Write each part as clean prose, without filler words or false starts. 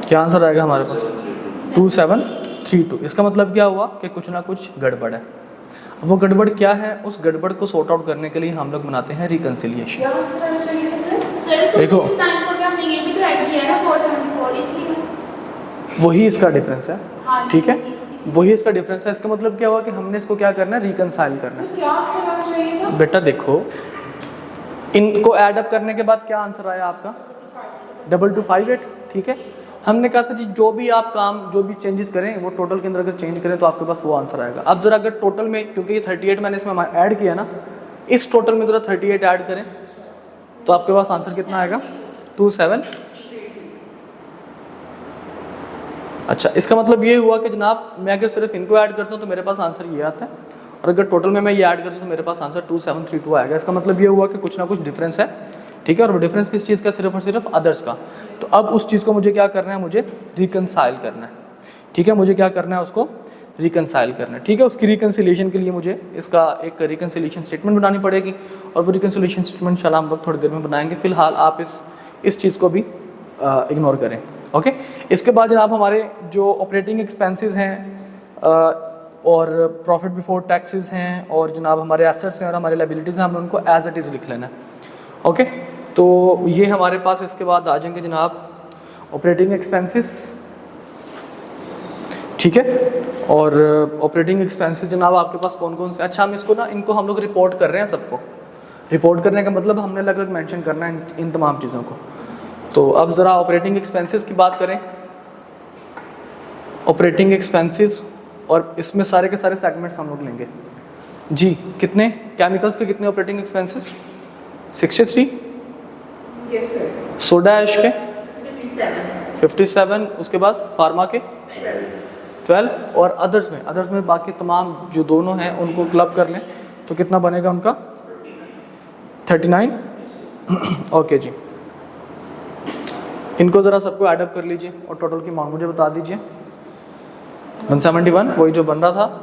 क्या आंसर आएगा हमारे पास? 2732। इसका मतलब क्या हुआ कि कुछ ना कुछ गड़बड़ है। अब वो गड़बड़ क्या है, उस गड़बड़ को सॉर्ट आउट करने के लिए हम लोग बनाते हैं रिकन्सिलिएशन। देखो वही इसका डिफरेंस है, ठीक है, वही इसका डिफरेंस है। इसका मतलब क्या हुआ कि हमने इसको क्या करना है, रिकंसाइल करना है। क्या चलना चाहिए था? बेटा देखो, इनको ऐड अप करने के बाद क्या आंसर आया आपका? 2258, ठीक है। हमने कहा था जी जो भी आप काम, जो भी चेंजेस करें वो टोटल के अंदर अगर चेंज करें तो आपके पास वो आंसर आएगा। अब जरा अगर टोटल में, क्योंकि ये 38 मैंने इसमें ऐड किया ना, इस टोटल में जरा 38 ऐड करें तो आपके पास आंसर कितना आएगा? 27। अच्छा, इसका मतलब ये हुआ कि जनाब मैं अगर सिर्फ इनको ऐड करता हूँ तो मेरे पास आंसर ये आता है, और अगर टोटल में मैं ये ऐड करता हूँ तो मेरे पास आंसर 2732 आएगा। इसका मतलब ये हुआ कि कुछ ना कुछ डिफरेंस है, ठीक है। और वो डिफरेंस किस चीज़ का? सिर्फ और सिर्फ अदर्स का। तो अब उस चीज़ को मुझे क्या करना है? मुझे रिकंसाइल करना है, ठीक है। मुझे क्या करना है? उसको रिकंसाइल करना है, ठीक है। उसकी रिकंसिलिएशन के लिए मुझे इसका एक रिकंसिलिएशन स्टेटमेंट बनानी पड़ेगी, और वो रिकंसिलिएशन स्टेटमेंट इंशाल्लाह हम लोग थोड़ी देर में बनाएंगे। फिलहाल आप इस चीज़ को भी इग्नोर करें, ओके। इसके बाद जनाब हमारे जो ऑपरेटिंग एक्सपेंसेस हैं और प्रॉफिट बिफोर टैक्सेस हैं, और जनाब हमारे एसेट्स हैं और हमारे लायबिलिटीज़ हैं, हमने उनको एज इट इज़ लिख लेना है, ओके। तो ये हमारे पास इसके बाद आ जाएंगे जनाब ऑपरेटिंग एक्सपेंसेस, ठीक है। और ऑपरेटिंग एक्सपेंसेस जनाब आपके पास कौन कौन से? अच्छा, हम इसको ना, इनको हम लोग रिपोर्ट कर रहे हैं सबको। रिपोर्ट करने का मतलब हमने अलग अलग मेंशन करना है इन तमाम चीज़ों को। तो अब ज़रा ऑपरेटिंग एक्सपेंसेस की बात करें। ऑपरेटिंग एक्सपेंसेस, और इसमें सारे के सारे सेगमेंट्स हम लोग लेंगे जी। कितने केमिकल्स के कितने operating expenses? 63। Yes sir. Soda ash के 57। 57। उसके बाद फार्मा के 12, और अदर्स में बाकी तमाम जो दोनों हैं उनको क्लब कर लें तो कितना बनेगा उनका? 39। ओके जी, इनको ज़रा सबको ऐडअप कर लीजिए और टोटल की अमाउंट मुझे बता दीजिए। 171, वही जो बन रहा था।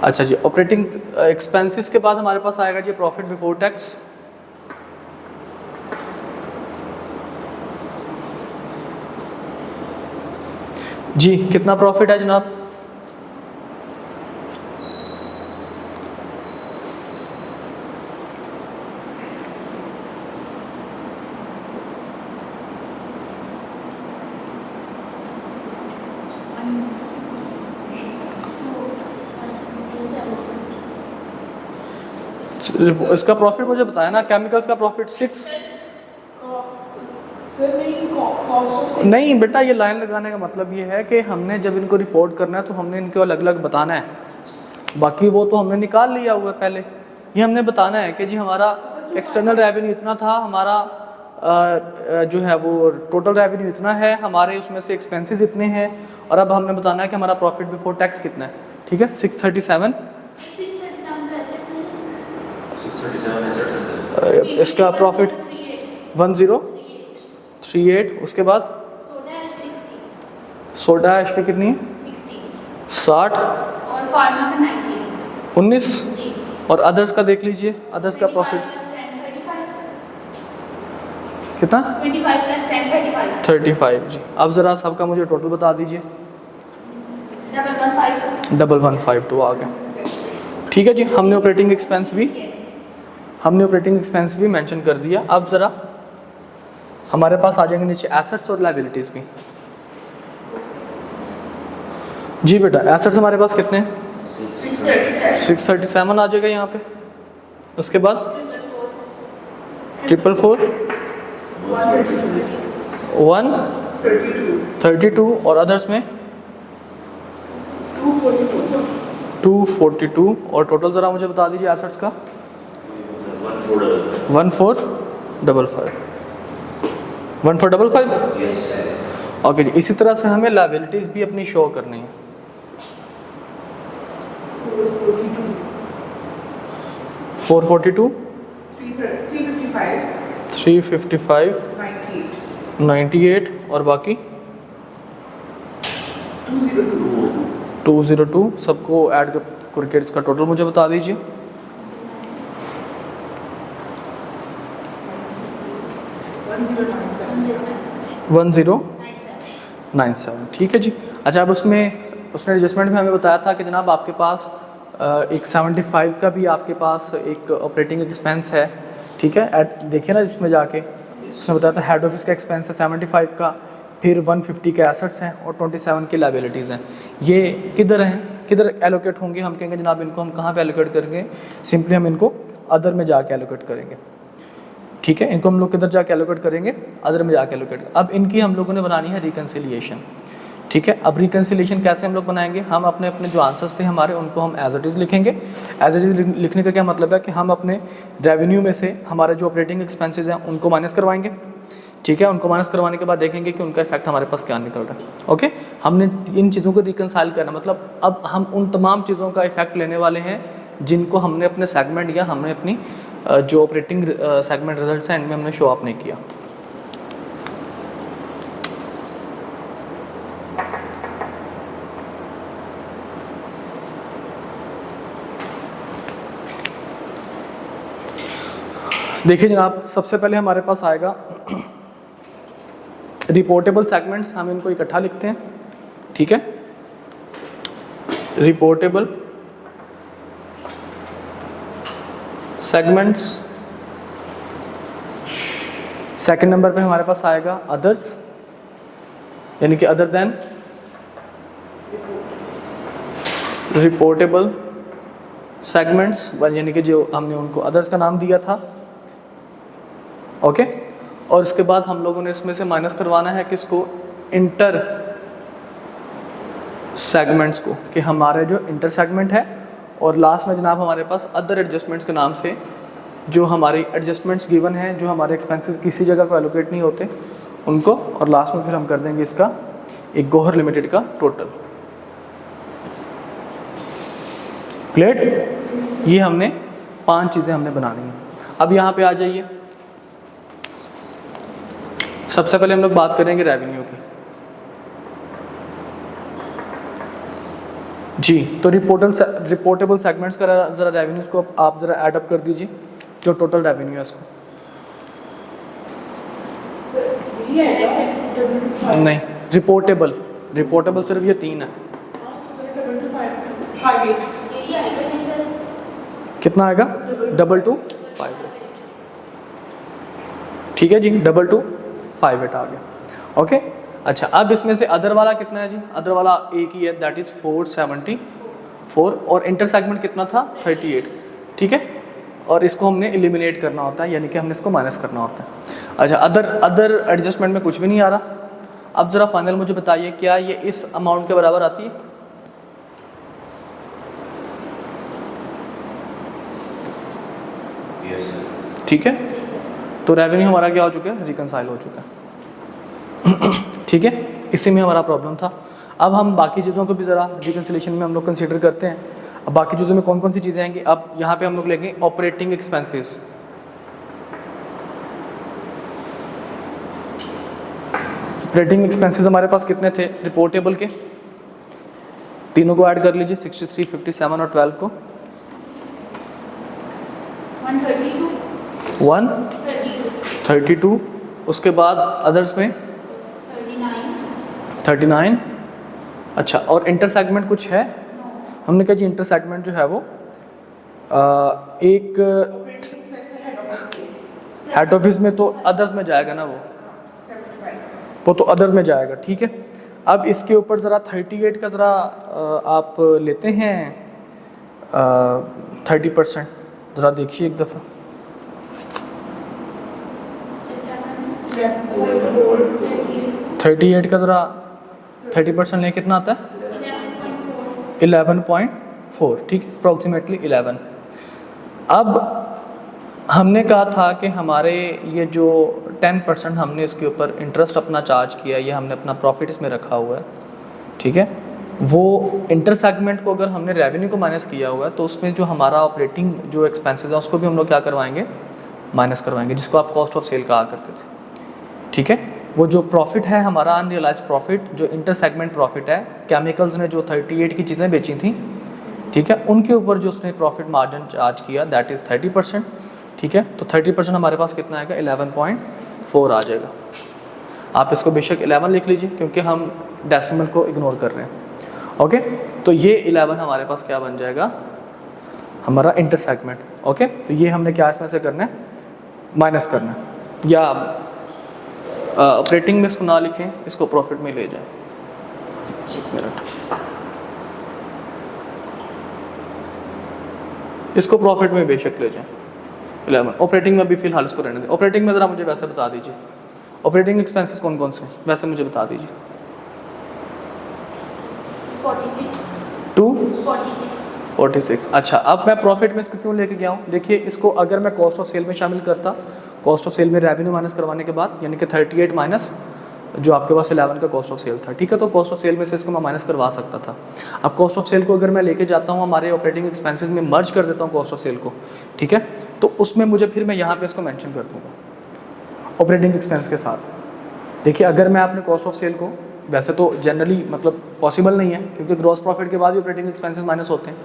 अच्छा जी, ऑपरेटिंग एक्सपेंसेस के बाद हमारे पास आएगा जी प्रॉफिट बिफोर टैक्स। जी कितना प्रॉफिट है जनाब? इसका प्रॉफिट मुझे बताया ना, केमिकल्स का प्रॉफिट 6। नहीं बेटा, ये लाइन लगाने का मतलब ये है कि हमने जब इनको रिपोर्ट करना है तो हमने इनको अलग अलग बताना है। बाकी वो तो हमने निकाल लिया हुआ है पहले। ये हमने बताना है कि जी हमारा एक्सटर्नल रेवेन्यू इतना था, हमारा जो है वो टोटल रेवेन्यू इतना है, हमारे उसमें से एक्सपेंसेस इतने हैं, और अब हमने बताना है कि हमारा प्रॉफिट बिफोर टैक्स कितना है, ठीक है। 637। इसका प्रॉफिट 1038। उसके बाद सोडा ऐश की कितनी है? 60, और फार्मा का 19, और अदर्स का देख लीजिए, अदर्स का प्रॉफिट कितना? 25 + 10 35 जी। अब ज़रा सबका मुझे टोटल बता दीजिए। 1152 आ गया, ठीक है जी। हमने ऑपरेटिंग एक्सपेंस भी मेंशन कर दिया। अब ज़रा हमारे पास आ जाएंगे नीचे एसेट्स और लायबिलिटीज़ भी। जी बेटा, एसेट्स हमारे पास कितने हैं? 637 आ जाएगा यहाँ पे। उसके बाद 444, 132, और अदर्स में 242, और टोटल ज़रा मुझे बता दीजिए एसेट्स का। 1455। ओके जी। इसी तरह से हमें लायबिलिटीज़ भी अपनी शो करनी है। 442, 355, 98, और बाकी 202। सबको ऐड करके इसका टोटल मुझे बता दीजिए। 1095। 1097, ठीक है जी। अच्छा, अब उसने एडजस्टमेंट में हमें बताया था कि जनाब आपके पास एक 75 का भी आपके पास एक ऑपरेटिंग एक्सपेंस है, ठीक है। देखिए ना इसमें जाके उसने बताया था हेड ऑफिस का एक्सपेंस है 75 का, फिर 150 के एसेट्स हैं और 27 की लायबिलिटीज़ हैं। ये किधर हैं, किधर एलोकेट होंगे? हम कहेंगे जनाब इनको हम कहाँ पे एलोकेट करेंगे? सिंपली हम इनको अदर में जाके एलोकेट करेंगे, ठीक है। इनको हम लोग किधर जाके एलोकेट करेंगे? अदर में जाके एलोकेट। अब इनकी हम लोगों ने बनानी है रिकन्सिलिएशन, ठीक है। अब रिकन्सिलिएशन कैसे हम लोग बनाएंगे? हम अपने अपने जो आंसर्स थे हमारे उनको हम एज इट इज़ लिखेंगे। एज इट इज़ लिखने का क्या मतलब है कि हम अपने रेवेन्यू में से हमारे जो ऑपरेटिंग एक्सपेंसेस हैं उनको माइनस करवाएंगे, ठीक है। उनको माइनस करवाने के बाद देखेंगे कि उनका इफेक्ट हमारे पास क्या निकल रहा है, ओके। हमने इन चीज़ों को रिकन्साइल करना, मतलब अब हम उन तमाम चीज़ों का इफेक्ट लेने वाले हैं जिनको हमने अपने सेगमेंट या हमने अपनी जो ऑपरेटिंग सेगमेंट रिजल्ट्स हैं इनमें हमने शो अप नहीं किया। देखिए जनाब, सबसे पहले हमारे पास आएगा रिपोर्टेबल सेगमेंट्स, हम इनको इकट्ठा लिखते हैं, ठीक है। Reportable segments. सेकंड नंबर पे हमारे पास आएगा अदर्स, यानी कि अदर देन रिपोर्टेबल सेगमेंट्स, यानी कि जो हमने उनको अदर्स का नाम दिया था, ओके। और इसके बाद हम लोगों ने इसमें से माइनस करवाना है किसको? इंटर सेगमेंट्स को, कि हमारे जो इंटर सेगमेंट है। और लास्ट में जनाब हमारे पास अदर एडजस्टमेंट्स के नाम से जो हमारी एडजस्टमेंट्स गिवन हैं, जो हमारे एक्सपेंसेस किसी जगह को एलोकेट नहीं होते उनको, और लास्ट में फिर हम कर देंगे इसका एक गौहर लिमिटेड का टोटल। क्लियर? ये हमने 5 चीज़ें हमने बनानी हैं। अब यहाँ पे आ जाइए, सबसे पहले हम लोग बात करेंगे रेवेन्यू की जी। तो रिपोर्टेबल सेगमेंट्स का ज़रा रेवेन्यूज को आप ज़रा ऐड अप कर दीजिए, जो टोटल रेवेन्यू है उसको। नहीं, रिपोर्टेबल सिर्फ ये 3 है। कितना आएगा? 2258, ठीक है जी, 2258 आ गया, ओके। अच्छा, अब इसमें से अदर वाला कितना है जी? अदर वाला एक ही है, दैट इज़ 474, और इंटर सेगमेंट कितना था? 38, ठीक है। और इसको हमने एलिमिनेट करना होता है, यानी कि हमने इसको माइनस करना होता है। अच्छा, अदर एडजस्टमेंट में कुछ भी नहीं आ रहा। अब ज़रा फाइनल मुझे बताइए, क्या ये इस अमाउंट के बराबर आती है? ठीक है, तो रेवेन्यू हमारा क्या हो चुका है? रिकंसाइल हो चुका है, ठीक है। इसी में हमारा प्रॉब्लम था। अब हम बाकी चीज़ों को भी ज़रा रिकंसिलेशन में हम लोग कंसीडर करते हैं। अब बाकी चीज़ों में कौन कौन सी चीज़ें आएंगी? अब यहाँ पे हम लोग लेंगे ऑपरेटिंग एक्सपेंसेस। ऑपरेटिंग एक्सपेंसेस हमारे पास कितने थे रिपोर्टेबल के? तीनों को ऐड कर लीजिए, 63, 57 और 12 को। 132। उसके बाद अदर्स में 39। अच्छा, और इंटर सेगमेंट कुछ है? हमने कहा जी इंटर सेगमेंट जो है वो एक हेड ऑफिस में, तो अदर्स में जाएगा ना, वो तो अदर में जाएगा, ठीक है। अब इसके ऊपर ज़रा 38 का ज़रा आप लेते हैं 30%, ज़रा देखिए एक दफ़ा। 38 का ज़रा 30% ले कितना आता है? 11.4, ठीक है, अप्रॉक्सीमेटली 11। अब हमने कहा था कि हमारे ये जो 10% हमने इसके ऊपर इंटरेस्ट अपना चार्ज किया, ये हमने अपना प्रॉफिट इसमें रखा हुआ है, ठीक है। वो इंटर सेगमेंट को अगर हमने रेवेन्यू को माइनस किया हुआ है, तो उसमें जो हमारा ऑपरेटिंग जो एक्सपेंसेस है उसको भी हम लोग क्या करवाएंगे? माइनस करवाएंगे, जिसको आप कॉस्ट ऑफ सेल कहा करते थे, ठीक है। वो जो प्रॉफिट है हमारा अनरियलाइज प्रॉफिट, जो इंटर सेगमेंट प्रॉफिट है, केमिकल्स ने जो 38 की चीज़ें बेची थी, ठीक है, उनके ऊपर जो उसने प्रॉफिट मार्जिन चार्ज किया, दैट इज़ 30%, ठीक है। तो 30% हमारे पास कितना आएगा? 11.4 आ जाएगा। आप इसको बेशक 11 लिख लीजिए क्योंकि हम डेसिमल को इग्नोर कर रहे हैं। ओके, तो ये 11 हमारे पास क्या बन जाएगा, हमारा इंटर सेगमेंट। ओके, तो ये हमने क्या इसमें से करना है, माइनस करना है, या ऑपरेटिंग में इसको ना लिखें, इसको प्रॉफिट में ले जाएं। एक मिनट, इसको प्रॉफिट में बेशक ले जाएं 11, ऑपरेटिंग में भी फिलहाल इसको रहने दें। ऑपरेटिंग में ज़रा मुझे वैसे बता दीजिए, ऑपरेटिंग एक्सपेंसेस कौन कौन से वैसे मुझे बता दीजिए। 46 2 46 46। अच्छा, अब मैं प्रॉफिट में इसको क्यों लेके गया हूँ, देखिए इसको अगर मैं कॉस्ट ऑफ सेल में शामिल करता, कॉस्ट ऑफ सेल में रेवेन्यू माइनस करवाने के बाद, यानी कि 38 माइनस जो आपके पास 11 का कॉस्ट ऑफ सेल था, ठीक है, तो कॉस्ट ऑफ सेल में से इसको मैं माइनस करवा सकता था। अब कॉस्ट ऑफ सेल को अगर मैं लेके जाता हूँ हमारे ऑपरेटिंग एक्सपेंसेस में मर्ज कर देता हूँ कॉस्ट ऑफ सेल को, ठीक है, तो उसमें मुझे फिर मैं यहाँ पे इसको मेंशन कर दूँगा ऑपरेटिंग एक्सपेंस के साथ। देखिए अगर मैं अपने कॉस्ट ऑफ सेल को, वैसे तो जनरली मतलब पॉसिबल नहीं है क्योंकि ग्रॉस प्रॉफिट के बाद ही ऑपरेटिंग एक्सपेंसेस माइनस होते हैं,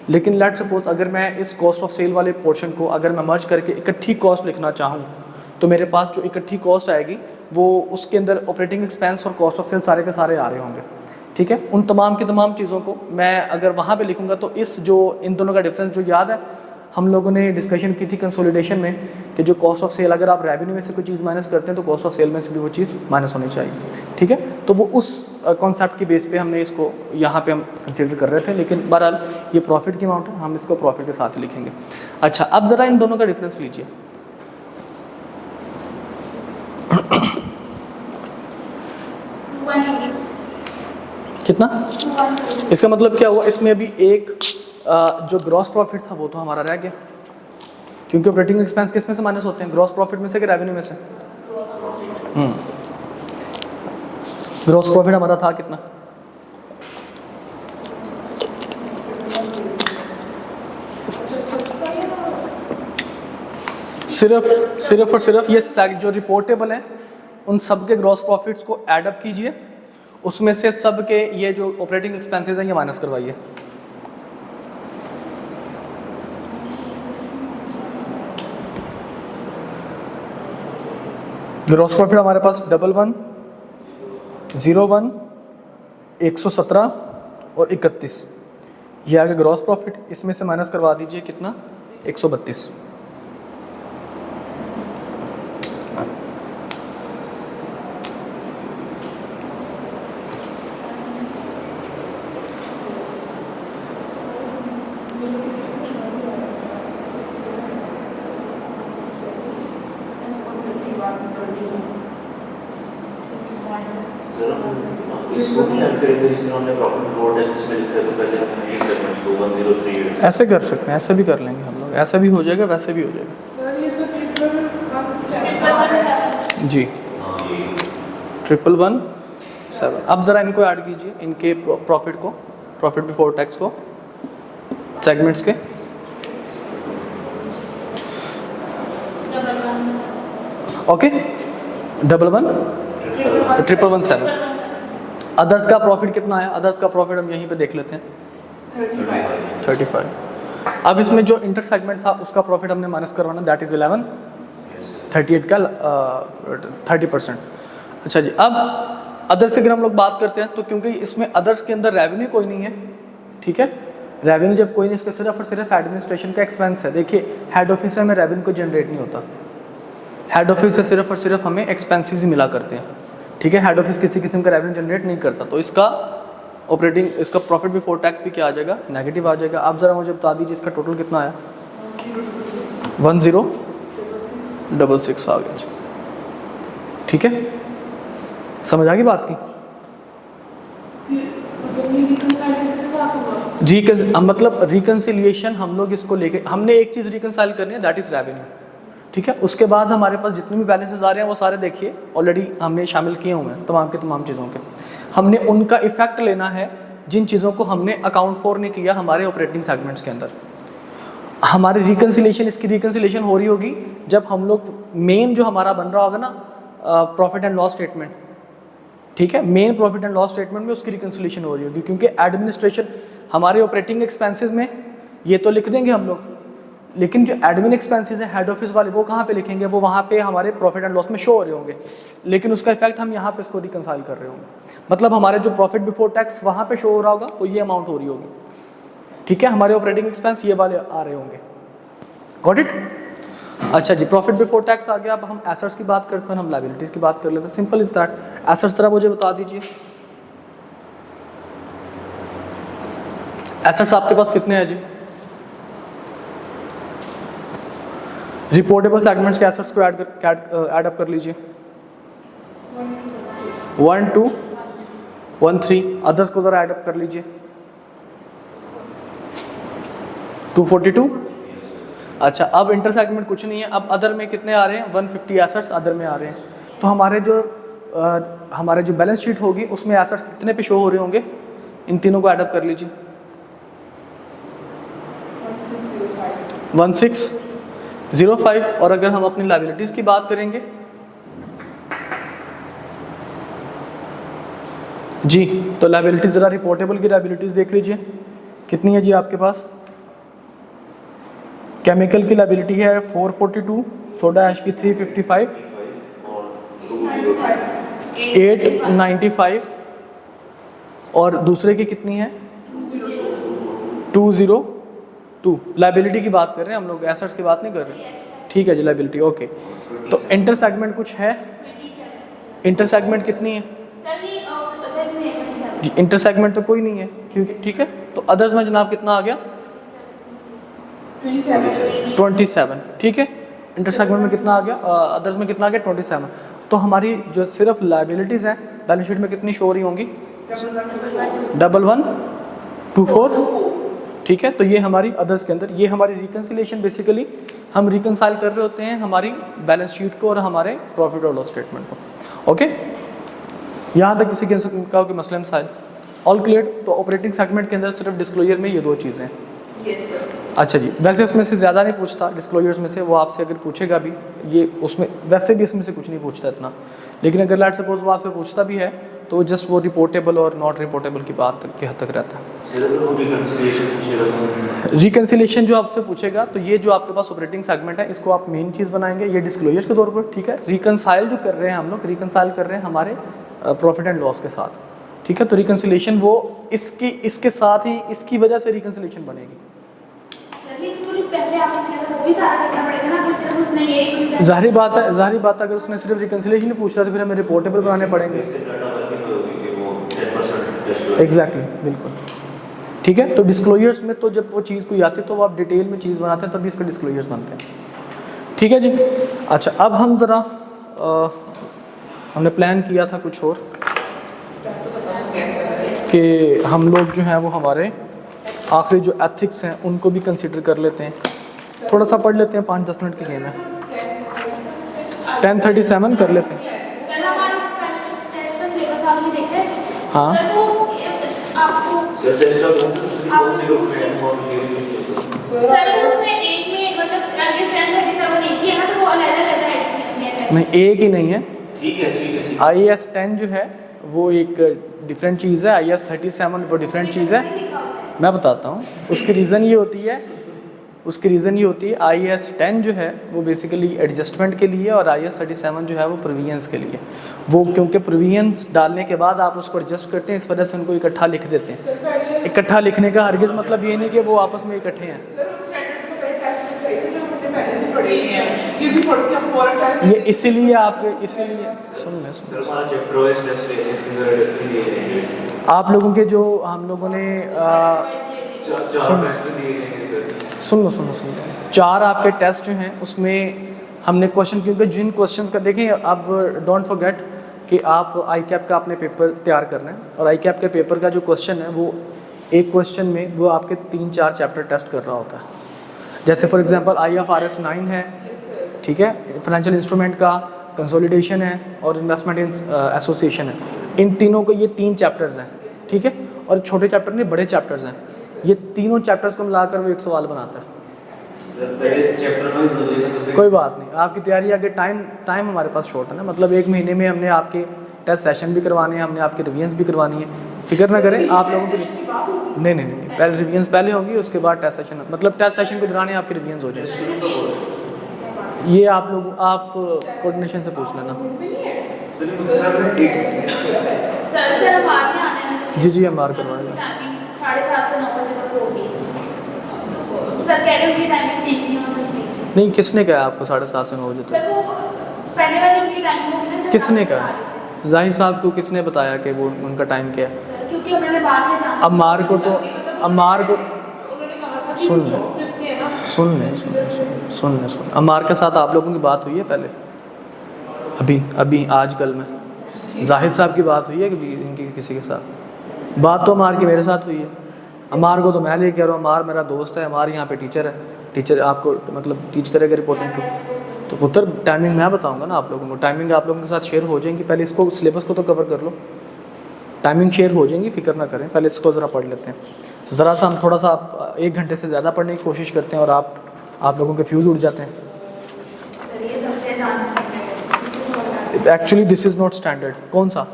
लेकिन लेट सपोज अगर मैं इस कॉस्ट ऑफ सेल वाले पोर्शन को अगर मैं मर्ज करके इकट्ठी कॉस्ट लिखना चाहूँ, तो मेरे पास जो इकट्ठी कॉस्ट आएगी वो उसके अंदर ऑपरेटिंग एक्सपेंस और कॉस्ट ऑफ सेल सारे के सारे आ रहे होंगे, ठीक है। उन तमाम की तमाम चीज़ों को मैं अगर वहाँ पे लिखूँगा तो इस जो इन दोनों का डिफरेंस जो याद है हम लोगों ने डिस्कशन की थी कंसोलिडेशन में कि जो कॉस्ट ऑफ सेल अगर आप रेवेन्यू में से कोई चीज़ माइनस करते हैं तो कॉस्ट ऑफ सेल में से भी वो चीज़ माइनस होनी चाहिए, ठीक है। तो वो उस कॉन्सेप्ट की बेस पे हमने इसको यहाँ पे हम कंसिडर कर रहे थे, लेकिन बहरहाल ये प्रॉफिट की अमाउंट है, हम इसको प्रॉफिट के साथ ही लिखेंगे। अच्छा, अब ज़रा इन दोनों का डिफरेंस लीजिए। कितना, इसका मतलब क्या हुआ, इसमें अभी एक जो ग्रॉस प्रॉफिट था वो तो हमारा रह गया, क्योंकि ऑपरेटिंग एक्सपेंस किस में से माइनस होते हैं, ग्रॉस प्रॉफिट में से कि रेवेन्यू में से। ग्रॉस प्रॉफिट हमारा था कितना, सिर्फ और सिर्फ ये जो रिपोर्टेबल है उन सब के ग्रॉस प्रॉफिट्स को ऐड अप कीजिए, उसमें से सब के ये जो ऑपरेटिंग एक्सपेंसेस हैं ये माइनस करवाइए। ग्रॉस प्रॉफिट हमारे पास 11, 01, 117 और 31, ये आगे ग्रॉस प्रॉफिट, इसमें से माइनस करवा दीजिए कितना, 132। ऐसे कर सकते हैं, ऐसे भी कर लेंगे हम लोग, ऐसा भी हो जाएगा वैसे भी हो जाएगा जी। 117। अब ज़रा इनको ऐड कीजिए, इनके प्रॉफिट को, प्रॉफिट बिफोर टैक्स को सेगमेंट्स के। ओके, 11, 117। अदर्स का प्रॉफिट कितना है, अदर्स का प्रॉफिट हम यहीं पे देख लेते हैं 35। अब इसमें जो इंटर सेगमेंट था उसका प्रॉफिट हमने माइनस करवाना, दैट इज़ 11, 38 का 30%। अच्छा जी, अब अदर्स की अगर हम लोग बात करते हैं तो क्योंकि इसमें अदर्स के अंदर रेवेन्यू कोई नहीं है, ठीक है, रेवेन्यू जब कोई नहीं, इसका सिर्फ और सिर्फ एडमिनिस्ट्रेशन का एक्सपेंस है। देखिए हेड ऑफिस से हमें रेवेन्यू को जनरेट नहीं होता, हेड ऑफिस से सिर्फ और सिर्फ हमें एक्सपेंसेस ही मिला करते हैं, ठीक है, हेड ऑफिस किसी किस्म का रेवेन्यू जनरेट नहीं करता, तो इसका ऑपरेटिंग, इसका प्रॉफिट बिफोर टैक्स भी क्या आ जाएगा, नेगेटिव आ जाएगा। आप ज़रा मुझे बता दीजिए इसका टोटल कितना आया, 1066 आ गया जी, ठीक है, समझ आ गई बात की जी। मतलब रिकन्सिलिएशन हम लोग इसको लेके, हमने एक चीज़ रिकन्साइल करनी है, दैट इज़ रेवेन्यू, ठीक है। उसके बाद हमारे पास जितने भी बैलेंसेस आ रहे हैं वो सारे देखिए ऑलरेडी हमने शामिल किए हुए हैं, तमाम के तमाम चीज़ों के, हमने उनका इफेक्ट लेना है जिन चीज़ों को हमने अकाउंट फॉर नहीं किया हमारे ऑपरेटिंग सेगमेंट्स के अंदर। हमारी रिकन्सिलिएशन, इसकी रिकन्सिलिएशन हो रही होगी जब हम लोग मेन जो हमारा बन रहा होगा ना प्रॉफिट एंड लॉस स्टेटमेंट, ठीक है, main profit and loss statement में उसकी रिकन्सिलिएशन हो रही होगी, क्योंकि एडमिनिस्ट्रेशन हमारे ऑपरेटिंग एक्सपेंसेस में ये तो लिख देंगे हम लोग, लेकिन जो एडमिन एक्सपेंसेस हैं हेड ऑफिस वाले वो कहाँ पे लिखेंगे, वो वहाँ पे हमारे प्रॉफिट एंड लॉस में शो हो रहे होंगे, लेकिन उसका इफेक्ट हम यहाँ पे इसको रिकंसाइल कर रहे होंगे। मतलब हमारे जो प्रॉफिट बिफोर टैक्स वहाँ पे शो हो रहा होगा वो ये अमाउंट हो रही होगी, ठीक है। हमारे ऑपरेटिंग एक्सपेंस ये वाले आ रहे होंगे। Got it? अच्छा जी, प्रॉफिट बिफोर टैक्स आ गया। अब हम एसेट्स की बात करते हैं, हम लायबिलिटीज की बात कर लेते हैं। Simple is that. एसेट्स जरा मुझे बता दीजिए, एसेट्स आपके पास कितने हैं जी? रिपोर्टेबल सेगमेंट्स के एसेट्स को ऐड अप कर लीजिए। 1 2 1 3। अदर्स को जरा ऐड अप कर लीजिए। 242। अच्छा, अब इंटर सेगमेंट कुछ नहीं है। अब अदर में कितने आ रहे हैं? 150 एसेट्स अदर में आ रहे हैं। तो हमारे जो बैलेंस शीट होगी उसमें एसेट्स कितने पे शो हो रहे होंगे? इन तीनों को ऐड अप कर लीजिए। 1605। और अगर हम अपनी लायबिलिटीज की बात करेंगे जी, तो लायबिलिटीज जरा रिपोर्टेबल की लायबिलिटीज देख लीजिए कितनी है जी आपके पास। केमिकल की लायबिलिटी है 442, सोडा ऐश की 355, 895 और दूसरे की कितनी है? 202। लायबिलिटी की बात कर रहे हैं हम लोग, एसेट्स की बात नहीं कर रहे। ठीक है जी, लायबिलिटी ओके। तो इंटर सेगमेंट कुछ है? इंटर सेगमेंट कितनी है जी? इंटर सेगमेंट तो कोई नहीं है क्योंकि, ठीक है। तो अदर्स में जनाब कितना आ गया? 27। ठीक है, इंटर सेगमेंट में कितना आ गया? अदर्स में कितना आ गया? 27। तो हमारी जो सिर्फ लायबिलिटीज़ हैं बैलेंस शीट में कितनी शो हो रही होंगी? 1124। ठीक है, तो ये हमारी अदर्स के अंदर, ये हमारी रिकंसिलिएशन बेसिकली हम रिकंसाइल कर रहे होते हैं हमारी बैलेंस शीट को और हमारे प्रॉफिट और लॉस स्टेटमेंट को। ओके, यहाँ तक किसी का कोई मसला मसाइल? All clear? तो ऑपरेटिंग सेगमेंट के अंदर सिर्फ डिस्क्लोजर में ये दो चीज़ें। Yes sir. अच्छा जी, वैसे उसमें से ज़्यादा नहीं पूछता डिस्क्लोजर्स में से, वो आपसे अगर पूछेगा भी ये उसमें वैसे भी इसमें से कुछ नहीं पूछता इतना, लेकिन अगर लेट सपोज वो आपसे पूछता भी है तो जस्ट वो रिपोर्टेबल और नॉट रिपोर्टेबल की बात के हद तक रहता है। रिकंसिलिएशन जो आपसे पूछेगा तो ये जो आपके पास ऑपरेटिंग सेगमेंट है इसको आप मेन चीज़ बनाएंगे, ये डिस्क्लोजर्स के तौर पर। ठीक है, रिकंसाइल जो कर रहे हैं हम लोग, रिकंसाइल कर रहे हैं हमारे प्रॉफिट एंड लॉस के साथ। ठीक है, तो रिकंसिलिएशन वो इसके साथ ही इसकी वजह से रिकंसिलिएशन बनेगी। जाहिर बात है अगर उसने सिर्फ रिकंसिलिएशन ही पूछ रहा तो फिर हमें रिपोर्टेबल बनाने पड़ेंगे। एग्जैक्टली, बिल्कुल। ठीक है, तो डिस्क्लोजर्स में तो जब वो चीज़ कोई आती है तो वो आप डिटेल में चीज़ बनाते हैं तभी इसके डिस्क्लोजर्स बनते हैं। ठीक है जी। अच्छा, अब हम ज़रा हमने प्लान किया था कुछ और कि हम लोग जो हैं वो हमारे आखिरी जो एथिक्स हैं उनको भी कंसीडर कर लेते हैं। थोड़ा सा पढ़ लेते हैं, 5-10 मिनट की गेम है। 1037 कर लेते हैं। हाँ, नहीं एक ही नहीं है। IAS 10 जो है वो एक डिफरेंट चीज़ है, IAS 37 वो डिफरेंट चीज़ है। मैं बताता हूँ उसकी रीज़न ये होती है, IAS 10 जो है वो बेसिकली एडजस्टमेंट के लिए और IAS 37 जो है वो प्रोविजंस के लिए। वो क्योंकि प्रोविजंस डालने के बाद आप उसको एडजस्ट करते हैं, इस वजह से उनको इकट्ठा लिख देते हैं। इकट्ठा लिखने का हरगिज़ मतलब ये नहीं कि वो आपस में इकट्ठे हैं। ये इसीलिए सुन आप लोगों के जो हम लोगों ने सुन लो 4 आपके टेस्ट जो हैं उसमें हमने क्वेश्चन, क्योंकि जिन क्वेश्चंस का देखें अब डोंट फॉरगेट कि आप ICAP का अपने पेपर तैयार करना है और ICAP के पेपर का जो क्वेश्चन है वो एक क्वेश्चन में वो आपके 3-4 चैप्टर टेस्ट कर रहा होता है। जैसे फॉर एग्जांपल IFRS 9 है, ठीक है, फाइनेंशियल इंस्ट्रूमेंट का कंसोलिडेशन है और इन्वेस्टमेंट इन एसोसिएशन है। इन तीनों को ये 3 चैप्टर्स हैं, ठीक है, और छोटे चैप्टर नहीं बड़े चैप्टर्स हैं। ये तीनों चैप्टर्स को मिलाकर वो एक सवाल बनाता है। कोई बात नहीं, आपकी तैयारी आगे टाइम हमारे पास शॉर्ट है ना, मतलब 1 महीने में हमने आपके टेस्ट सेशन भी करवाने हैं, हमने आपके रिवीजन्स भी करवानी है। फिक्र ना करें आप लोगों को। नहीं नहीं नहीं, पहले रिवीजन्स पहले होंगी, उसके बाद टेस्ट सेशन, मतलब टेस्ट सेशन के दौरान ही आपकी रिवीजन्स हो जाएंगे। ये आप लोग आप कोऑर्डिनेशन से पूछ लेना। जी जी हम बाहर करवाएंगे। 7:30 से 9 बजे तक होगी। सर कह रहे हो कि टाइमिंग चेंज नहीं हो सकती। नहीं, किसने कहा आपको 7:30 से 9 बजे तक? सर वो पहले वाली उनकी टाइमिंग होगी ना। किसने कहा? जाहिर साहब को किसने बताया कि वो उनका टाइम क्या है? क्योंकि उन्होंने बाद में जाना। अम्मार को तो अम्मार को उन्होंने कहा था कि सुन जॉब करते हैं ना। सुन अम्मार के साथ आप लोगों की बात हुई है पहले? अभी आजकल में जाहिद साहब की बात हुई है कि इनकी किसी के साथ? बात तो अम्मार की मेरे साथ हुई है। अम्मार को तो मैं ले कह रहा हूँ, अम्मार मेरा दोस्त है, अम्मार यहाँ पे टीचर है, टीचर आपको मतलब टीच करेगा रिपोर्टिंग टू। तो पुत्र टाइमिंग मैं बताऊँगा ना आप लोगों को, टाइमिंग आप लोगों के साथ शेयर हो जाएंगी। पहले इसको सिलेबस को तो कवर कर लो, टाइमिंग शेयर हो जाएंगी, फिक्र ना करें। पहले इसको ज़रा पढ़ लेते हैं। ज़रा सा हम थोड़ा सा 1 घंटे से ज़्यादा पढ़ने की कोशिश करते हैं और आप लोगों के फ्यूज़ उड़ जाते हैं। Actually this is not standard. कौन सा?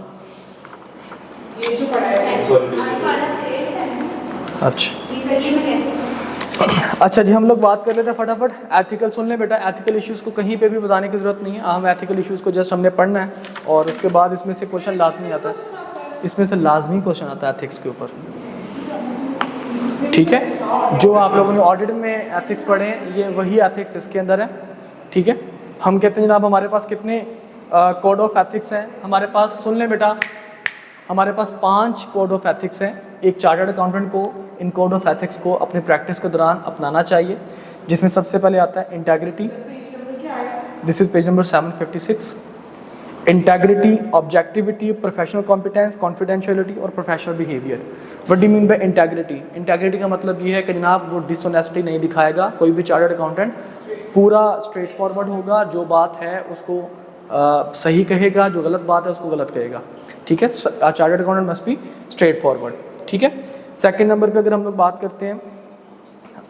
ये जो पढ़ा है। अच्छा जी, हम लोग बात कर लेते हैं फटाफट। एथिकल सुन लें बेटा, एथिकल इश्यूज़ को कहीं पे भी बताने की ज़रूरत नहीं है। हम एथिकल इश्यूज़ को जस्ट हमने पढ़ना है और उसके बाद इसमें से क्वेश्चन लाजमी आता है, इसमें से लाजमी क्वेश्चन आता है एथिक्स के ऊपर। ठीक है, जो आप लोगों ने ऑडिट में एथिक्स पढ़े हैं ये वही एथिक्स इसके अंदर है। ठीक है, हम कहते हैं जनाब हमारे पास कितने कोड ऑफ एथिक्स हैं हमारे पास? सुन लें बेटा, हमारे पास 5 कोड ऑफ एथिक्स हैं। एक चार्टर्ड अकाउंटेंट को इन कोड ऑफ एथिक्स को अपने प्रैक्टिस के दौरान अपनाना चाहिए, जिसमें सबसे पहले आता है integrity. This is page number 756। Integrity, objectivity, professional competence, confidentiality और professional behaviour. What do you mean by integrity? Integrity का मतलब ये है कि जनाब वो डिसऑनेस्टी नहीं दिखाएगा। कोई भी चार्टर्ड अकाउंटेंट पूरा स्ट्रेट फॉरवर्ड होगा, जो बात है उसको सही कहेगा, जो गलत बात है उसको गलत कहेगा। ठीक है, chartered accountant must be straight forward. ठीक है, सेकंड नंबर पे अगर हम लोग बात करते हैं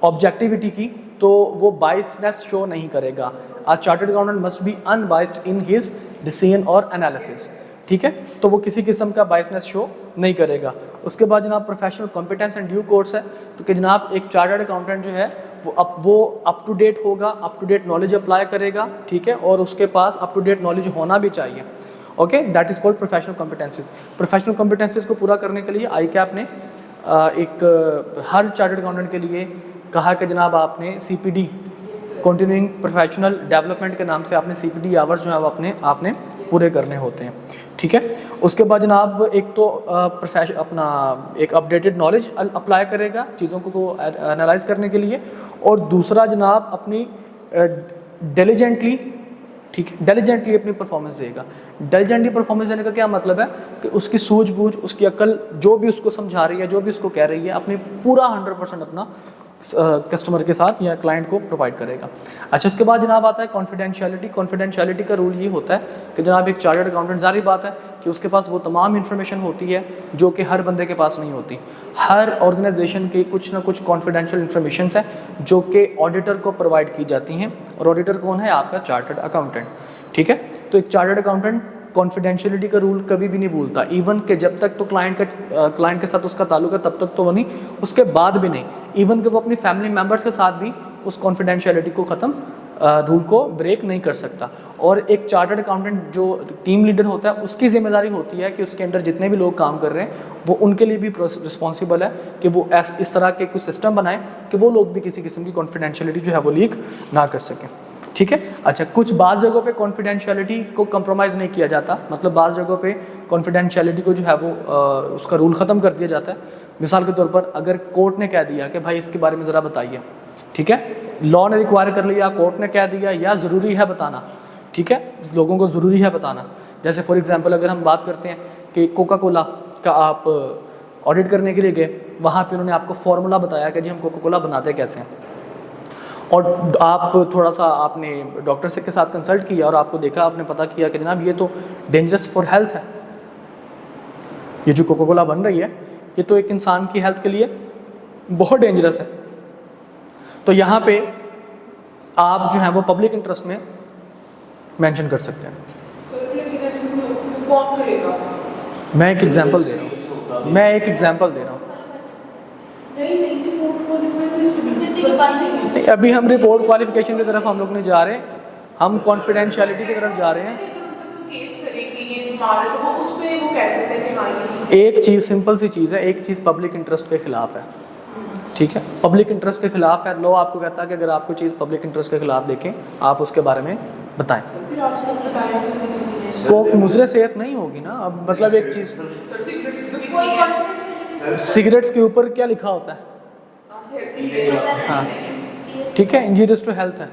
ऑब्जेक्टिविटी की, तो वो बायसनेस शो नहीं करेगा। A chartered accountant must be unbiased in his decision और एनालिसिस। ठीक है, तो वो किसी किस्म का बायसनेस शो नहीं करेगा। उसके बाद जनाब professional competence and due course है, तो कि जनाब एक चार्टर्ड अकाउंटेंट जो है वो अप टू डेट होगा, up to date knowledge apply करेगा। ठीक है, और उसके पास अप टू डेट नॉलेज होना भी चाहिए। Okay, that is called professional competences. Professional competences को पूरा करने के लिए आई कैप ने हर चार्टर्ड अकाउंटेंट के लिए कहा कि जनाब आपने CPD कंटिन्यूइंग प्रोफेशनल डेवलपमेंट के नाम से आपने CPD आवर्स जो है वो आपने पूरे करने होते हैं। ठीक है, उसके बाद जनाब एक तो अपना एक अपडेटेड नॉलेज अप्लाई करेगा चीज़ों को एनालाइज करने के लिए, और दूसरा जनाब अपनी डिलीजेंटली, ठीक है, डिलीजेंटली अपनी परफॉर्मेंस देगा। डिलीजेंटली परफॉर्मेंस देने का क्या मतलब है कि उसकी सूझबूझ, उसकी अकल जो भी उसको समझा रही है, जो भी उसको कह रही है, अपनी पूरा 100% अपना कस्टमर के साथ या क्लाइंट को प्रोवाइड करेगा। अच्छा, उसके बाद जनाब आता है कॉन्फिडेंशियलिटी। कॉन्फिडेंशियलिटी का रूल ये होता है कि जनाब एक चार्टर्ड अकाउंटेंट, जारी बात है कि उसके पास वो तमाम इन्फॉर्मेशन होती है जो कि हर बंदे के पास नहीं होती। हर ऑर्गेनाइजेशन की कुछ ना कुछ कॉन्फिडेंशियल इन्फॉर्मेशन है जो कि ऑडिटर को प्रोवाइड की जाती हैं, और ऑडिटर कौन है? आपका चार्टर्ड अकाउंटेंट। ठीक है, तो एक चार्टर्ड अकाउंटेंट कॉन्फिडेंशियलिटी का रूल कभी भी नहीं भूलता। इवन के जब तक तो क्लाइंट के साथ उसका ताल्लुक है तब तक तो वो नहीं, उसके बाद भी नहीं। इवन कि वो अपनी फैमिली मेम्बर्स के साथ भी उस कॉन्फिडेंशियलिटी को ख़त्म, रूल को ब्रेक नहीं कर सकता। और एक चार्टर्ड अकाउंटेंट जो टीम लीडर होता है उसकी जिम्मेदारी होती है कि उसके अंडर जितने भी लोग काम कर रहे हैं वो उनके लिए भी रिस्पॉन्सिबल है कि वो इस तरह के कुछ सिस्टम बनाए कि वो लोग भी किसी किस्म की कॉन्फिडेंशियलिटी जो है वो लीक ना कर सकें। ठीक है, अच्छा, कुछ बाज़ जगहों पे कॉन्फिडेंशियलिटी को कंप्रोमाइज़ नहीं किया जाता, मतलब बाज़ जगहों पे कॉन्फिडेंशियलिटी को जो है वो उसका रूल ख़त्म कर दिया जाता है। मिसाल के तौर पर अगर कोर्ट ने कह दिया कि भाई इसके बारे में ज़रा बताइए, ठीक है, लॉ ने रिक्वायर कर लिया, कोर्ट ने कह दिया, या ज़रूरी है बताना, ठीक है, लोगों को ज़रूरी है बताना। जैसे फॉर एग्जांपल अगर हम बात करते हैं कि कोका कोला का आप ऑडिट करने के लिए गए, वहाँ पे उन्होंने आपको फार्मूला बताया कि जी हम कोका कोला बनाते कैसे हैं, और आप थोड़ा सा आपने डॉक्टर से के साथ कंसल्ट किया और आपको देखा, आपने पता किया कि जनाब ये तो डेंजरस फॉर हेल्थ है, ये जो कोका कोला बन रही है ये तो एक इंसान की हेल्थ के लिए बहुत डेंजरस है। तो यहाँ पे आप जो है वो पब्लिक इंटरेस्ट में मेंशन कर सकते हैं। कौन करेगा? मैं एक एग्जांपल दे रहा हूँ। मैं एक एग्जांपल दे रहा हूँ। नहीं, अभी हम रिपोर्ट क्वालिफिकेशन की तरफ हम लोग नहीं जा रहे, हम कॉन्फिडेंशियलिटी की तरफ जा रहे हैं। एक चीज़, सिंपल सी चीज़ है, एक चीज़ पब्लिक इंटरेस्ट के खिलाफ है, ठीक है, पब्लिक इंटरेस्ट के खिलाफ है। लॉ आपको कहता है कि अगर आपको चीज़ पब्लिक इंटरेस्ट के खिलाफ देखें, आप उसके बारे में बताएं। तो मुजरे सेहत नहीं होगी ना। अब मतलब एक चीज़, सिगरेट्स के ऊपर क्या लिखा होता है? हाँ, ठीक है, इंजीरियस टू हेल्थ है,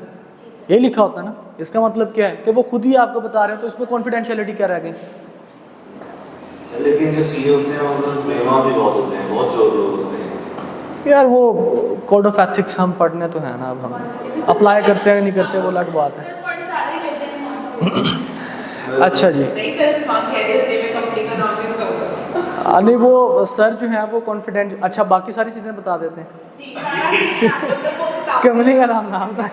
यही लिखा होता है ना। इसका मतलब क्या है कि वो खुद ही आपको बता रहे हैं, तो इसमें कॉन्फिडेंशियलिटी क्या रह गई? लेकिन जो सीए होते हैं मतलब बेईमान भी बहुत होते हैं, बहुत चोर लोग होते हैं यार। वो कोड ऑफ एथिक्स हम पढ़ने तो है ना, अब हम अप्लाई करते हैं नहीं करते वो अलग बात है। अच्छा जी, नहीं वो सर जो है वो कॉन्फिडेंट, अच्छा बाकी सारी चीज़ें बता देते हैं कंपनी का नाम था,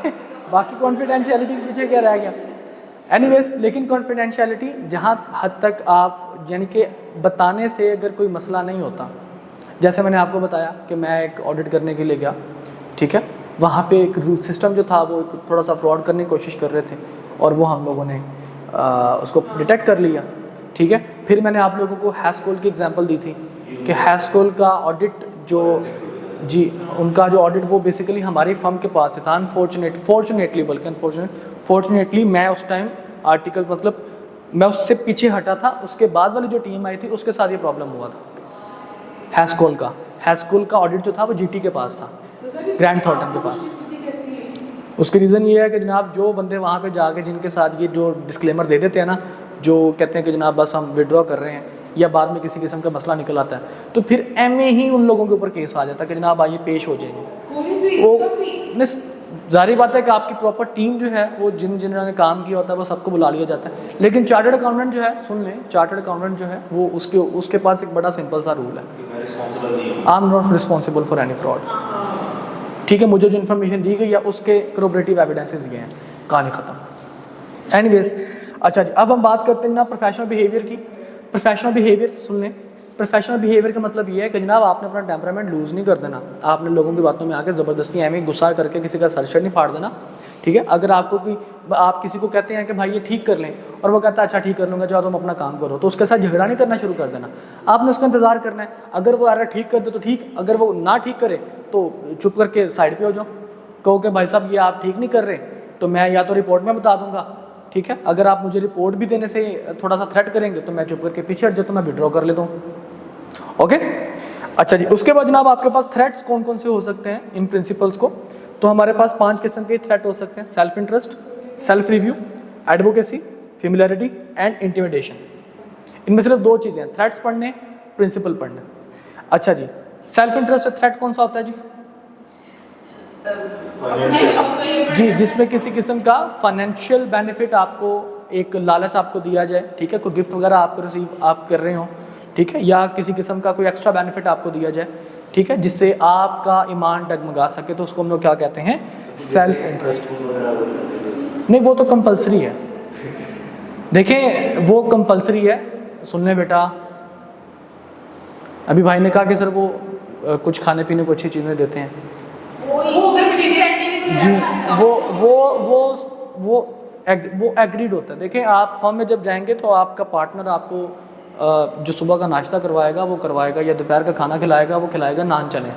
बाकी कॉन्फिडेंशियलिटी के पीछे क्या रह गया? एनीवेज, लेकिन कॉन्फिडेंशियलिटी जहाँ हद तक आप यानी कि बताने से अगर कोई मसला नहीं होता, जैसे मैंने आपको बताया कि मैं एक ऑडिट करने के लिए गया, ठीक है, वहाँ पे एक रूल सिस्टम जो था वो थोड़ा सा फ्रॉड करने की कोशिश कर रहे थे, और वो हम लोगों ने उसको डिटेक्ट कर लिया, ठीक है। फिर मैंने आप लोगों को हैस्कोल की एग्जांपल दी थी कि हैस्कोल का ऑडिट जो जी, उनका जो ऑडिट वो बेसिकली हमारी फर्म के पास था। फॉर्चुनेटली मैं उस टाइम आर्टिकल मतलब मैं उससे पीछे हटा था, उसके बाद वाली जो टीम आई थी उसके साथ ये प्रॉब्लम हुआ था। हैस्कोल का ऑडिट जो था वो जीटी के पास था, ग्रैंड थॉर्टन के पास। उसके रीज़न ये है कि जनाब जो बंदे वहाँ पे जाके जिनके साथ ये जो डिस्क्लेमर दे देते हैं ना, जो कहते हैं कि जनाब बस हम विड्रॉ कर रहे हैं, या बाद में किसी किस्म का मसला निकल आता है, तो फिर एमए ही उन लोगों के ऊपर केस आ जाता है कि जनाब आइए पेश हो जाएंगे। वो जारी बात है कि आपकी प्रॉपर टीम जो है वो जिन्होंने काम किया होता है वो सबको बुला लिया जाता है। लेकिन चार्टर्ड अकाउंटेंट जो है, सुन लें, चार्टर्ड अकाउंटेंट जो है वो उसके पास एक बड़ा सिंपल सा रूल है, I am not responsible for any fraud, ठीक है। मुझे जो इन्फॉर्मेशन दी गई है उसके कोरोबरेटिव एविडेंसेस ये हैं, कहानी ख़त्म। एनीवेज, अच्छा जी, अब हम बात करते हैं ना प्रोफेशनल बिहेवियर की। प्रोफेशनल बिहेवियर सुन लें, प्रोफेशनल बिहेवियर का मतलब ये है कि जनाब आपने अपना टेम्परामेंट लूज़ नहीं कर देना, आपने लोगों की बातों में आके ज़बरदस्ती एवं गुस्सा करके किसी का सर नहीं फाड़ देना, ठीक है। अगर आप किसी को कहते हैं कि भाई ये ठीक कर लें, और वो कहता है अच्छा ठीक कर लूँगा, जाओ तुम अपना काम करो, तो उसके साथ झगड़ा नहीं करना शुरू कर देना, आपने उसका इंतज़ार करना है। अगर वो यार ठीक कर दे तो ठीक, अगर वो ना ठीक करे तो चुप करके साइड पे हो जाओ, कहो कि भाई साहब ये आप ठीक नहीं कर रहे, तो मैं या तो रिपोर्ट में बता दूंगा, ठीक है। अगर आप मुझे रिपोर्ट भी देने से थोड़ा सा थ्रेट करेंगे तो मैं चुप करके पीछे हट जाता हूँ, मैं विड्रॉ कर लेता हूँ, ओके। अच्छा जी, उसके बाद जनाब आपके पास थ्रेट्स कौन कौन से हो सकते हैं इन प्रिंसिपल्स को? तो हमारे पास 5 किस्म के थ्रेट हो सकते हैं: self interest, self review, advocacy, familiarity and intimidation. इनमें सिर्फ 2 चीज़ें हैं, थ्रेट्स पढ़ने, प्रिंसिपल पढ़ने। अच्छा जी, सेल्फ इंटरेस्ट थ्रेट कौन सा होता है जी? जी, जिसमें किसी किस्म का फाइनेंशियल बेनिफिट आपको, एक लालच आपको दिया जाए, ठीक है, कोई गिफ्ट वगैरह आपको रिसीव आप कर रहे हो, ठीक है, या किसी किस्म का कोई एक्स्ट्रा बेनिफिट आपको दिया जाए, ठीक है, जिससे आपका ईमान डगमगा सके, तो उसको हम लोग क्या कहते हैं? Self interest. नहीं, वो तो कंपलसरी है, देखें वो कंपलसरी है। सुन लें बेटा, अभी भाई ने कहा कि सर वो कुछ खाने पीने को अच्छी चीज़ें देते हैं जी, वो एग्रीड होता है। देखें आप फर्म में जब जाएंगे तो आपका पार्टनर आपको जो सुबह का नाश्ता करवाएगा वो करवाएगा, या दोपहर का खाना खिलाएगा वो खिलाएगा नान चने,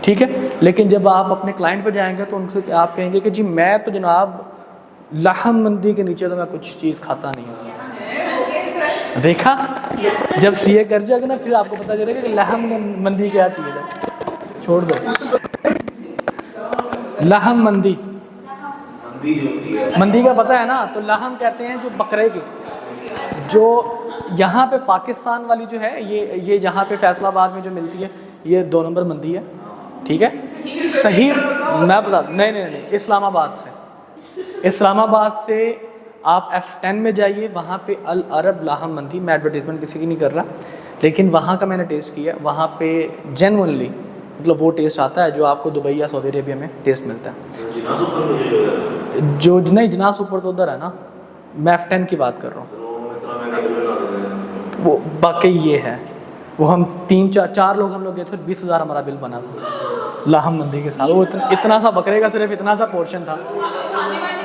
ठीक है। लेकिन जब आप अपने क्लाइंट पे जाएंगे तो उनसे आप कहेंगे कि जी मैं तो जनाब लाहम मंदी के नीचे तो मैं कुछ चीज़ खाता नहीं हूँ। देखा, जब सीए कर जाएगा ना फिर आपको पता चलेगा कि लाहम मंदी क्या चीज़ है, छोड़ दो। लाहम मंदी मंदी का पता है ना, तो लाहम कहते हैं जो बकरे की, जो यहाँ पे पाकिस्तान वाली जो है ये यहाँ पे फैसलाबाद में जो मिलती है ये 2 नंबर मंदी है, ठीक है। सही मैं बता, नहीं, इस्लामाबाद से आप F10 में जाइए, वहाँ पे अल अरब लाहम मंदी, मैं एडवर्टीज़मेंट किसी की नहीं कर रहा, लेकिन वहाँ का मैंने टेस्ट किया, वहाँ पे जेन्युइनली मतलब वो टेस्ट आता है जो आपको दुबई या सऊदी अरेबिया में टेस्ट मिलता है। जो नहीं, जनास ऊपर तो उधर है ना, मैं F10 की बात कर रहा हूँ। वो वाकई ये है। वो हम 3-4 लोग हम लोग गए थे, 20,000 हमारा बिल बना था लाहम मंदी के साथ। वो इतना सा बकरे का सिर्फ इतना सा पोर्शन था। खाने वाले